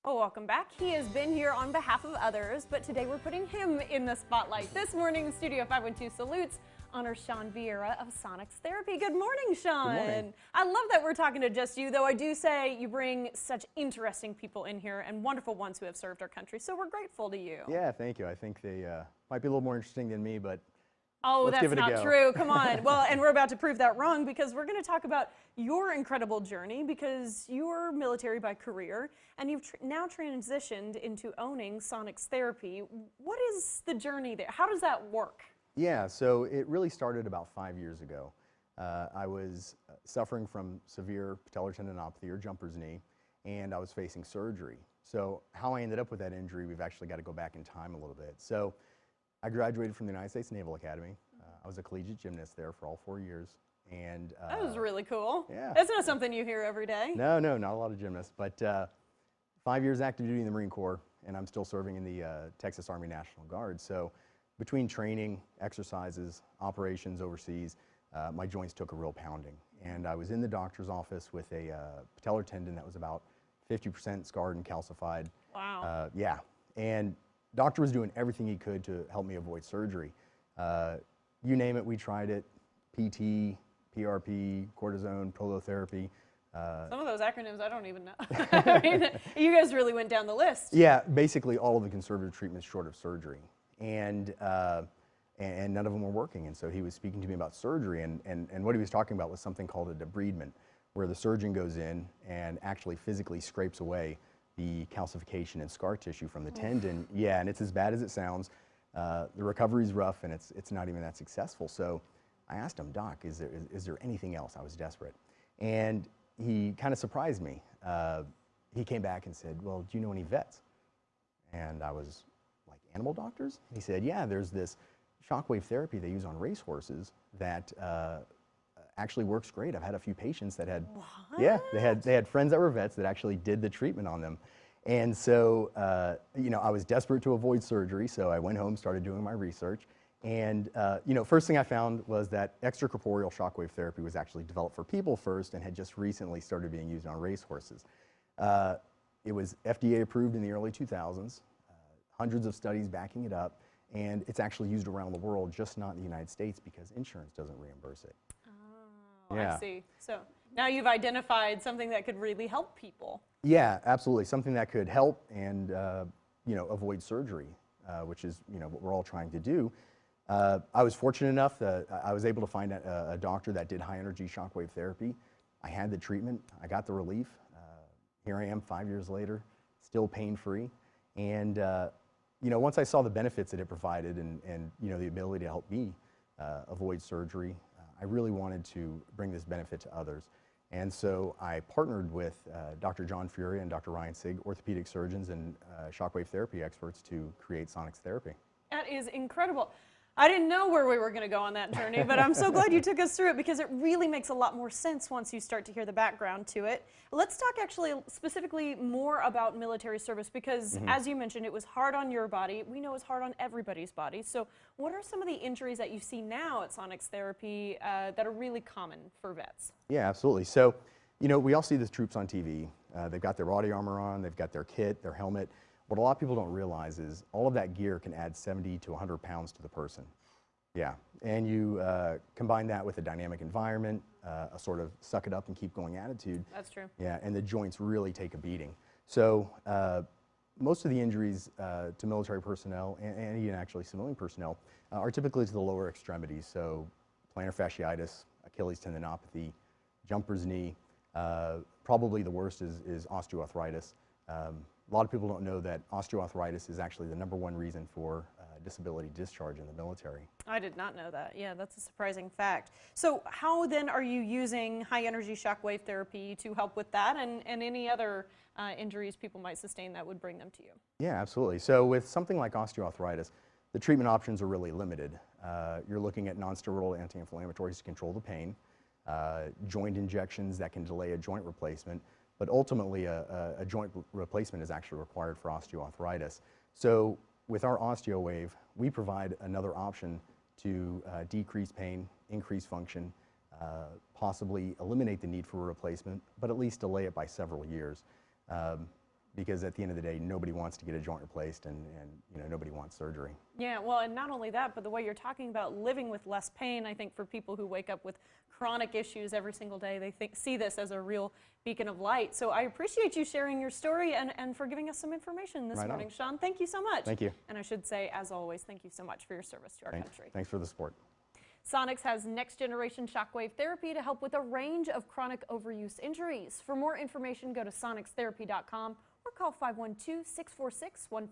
Well, welcome back. He has been here on behalf of others, but today we're putting him in the spotlight. This morning, Studio 512 Salutes honors Sean Vieira of Sonex Therapy. Good morning, Sean. Good morning. I love that we're talking to just you, though I do say you bring such interesting people in here and wonderful ones who have served our country, so we're grateful to you. Yeah, thank you. I think they might be a little more interesting than me, but oh, let's give that's it a not go. true. Come on. Well, and we're about to prove that wrong because we're going to talk about your incredible journey because you're military by career and you've now transitioned into owning Sonex Therapy. What is the journey there? How does that work? Yeah, so it really started about 5 years ago. I was suffering from severe patellar tendinopathy or jumper's knee, and I was facing surgery. So how I ended up with that injury, we've actually got to go back in time a little bit. So I graduated from the United States Naval Academy. I was a collegiate gymnast there for all 4 years. And That was really cool. Yeah. That's not something you hear every day. No, not a lot of gymnasts, but 5 years active duty in the Marine Corps, and I'm still serving in the Texas Army National Guard. So between training, exercises, operations overseas, my joints took a real pounding. And I was in the doctor's office with a patellar tendon that was about 50% scarred and calcified. Wow. Yeah, and doctor was doing everything he could to help me avoid surgery. You name it, we tried it. PT, PRP, cortisone, prolotherapy. Some of those acronyms I don't even know. I mean, you guys really went down the list. Yeah, basically all of the conservative treatments short of surgery. And none of them were working. And so he was speaking to me about surgery, and what he was talking about was something called a debridement, where the surgeon goes in and actually physically scrapes away the calcification and scar tissue from the tendon. Yeah, and it's as bad as it sounds. The recovery's rough, and it's not even that successful. So I asked him, Doc, is there anything else? I was desperate. And he kind of surprised me. He came back and said, well, do you know any vets? And I was like, animal doctors? He said, yeah, there's this shockwave therapy they use on racehorses that actually works great. I've had a few patients that had, What? yeah, they had friends that were vets that actually did the treatment on them. And so, you know, I was desperate to avoid surgery, so I went home, started doing my research. And, you know, first thing I found was that extracorporeal shockwave therapy was actually developed for people first and had just recently started being used on racehorses. It was FDA approved in the early 2000s, hundreds of studies backing it up, and it's actually used around the world, just not in the United States because insurance doesn't reimburse it. Oh, Yeah. I see. So now you've identified something that could really help people. Yeah, absolutely. Something that could help and, you know, avoid surgery, which is, you know, what we're all trying to do. I was fortunate enough that I was able to find a doctor that did high-energy shockwave therapy. I had the treatment. I got the relief. Here I am 5 years later, still pain-free. And, you know, once I saw the benefits that it provided and you know, the ability to help me avoid surgery, I really wanted to bring this benefit to others. And so I partnered with Dr. John Vieira and Dr. Ryan Sig, orthopedic surgeons and shockwave therapy experts, to create Sonex Therapy. That is incredible. I didn't know where we were going to go on that journey, but I'm so glad you took us through it because it really makes a lot more sense once you start to hear the background to it. Let's talk actually specifically more about military service because, as you mentioned, it was hard on your body. We know it's hard on everybody's body. So what are some of the injuries that you see now at Sonex Therapy that are really common for vets? Yeah, absolutely. So, you know, we all see the troops on TV. They've got their body armor on, they've got their kit, their helmet. What a lot of people don't realize is all of that gear can add 70 to 100 pounds to the person. Yeah, and you combine that with a dynamic environment, a sort of suck it up and keep going attitude. That's true. Yeah, and the joints really take a beating. So most of the injuries to military personnel and even actually civilian personnel are typically to the lower extremities. So plantar fasciitis, Achilles tendinopathy, jumper's knee. Probably the worst is osteoarthritis. A lot of people don't know that osteoarthritis is actually the #1 reason for disability discharge in the military. I did not know that. Yeah, that's a surprising fact. So how then are you using high-energy shockwave therapy to help with that and any other injuries people might sustain that would bring them to you? Yeah, absolutely. So with something like osteoarthritis, the treatment options are really limited. You're looking at non-steroidal anti-inflammatories to control the pain, joint injections that can delay a joint replacement, but ultimately a joint replacement is actually required for osteoarthritis. So with our OsteoWave, we provide another option to decrease pain, increase function, possibly eliminate the need for a replacement, but at least delay it by several years. because at the end of the day, nobody wants to get a joint replaced, and you know, nobody wants surgery. Yeah, well, and not only that, but the way you're talking about living with less pain, I think for people who wake up with chronic issues every single day, they see this as a real beacon of light. So I appreciate you sharing your story and for giving us some information this morning, Sean. Thank you so much. Thank you. And I should say, as always, thank you so much for your service to our country. Thanks for the support. Sonex has next-generation shockwave therapy to help with a range of chronic overuse injuries. For more information, go to sonextherapy.com or call 512-646-1500.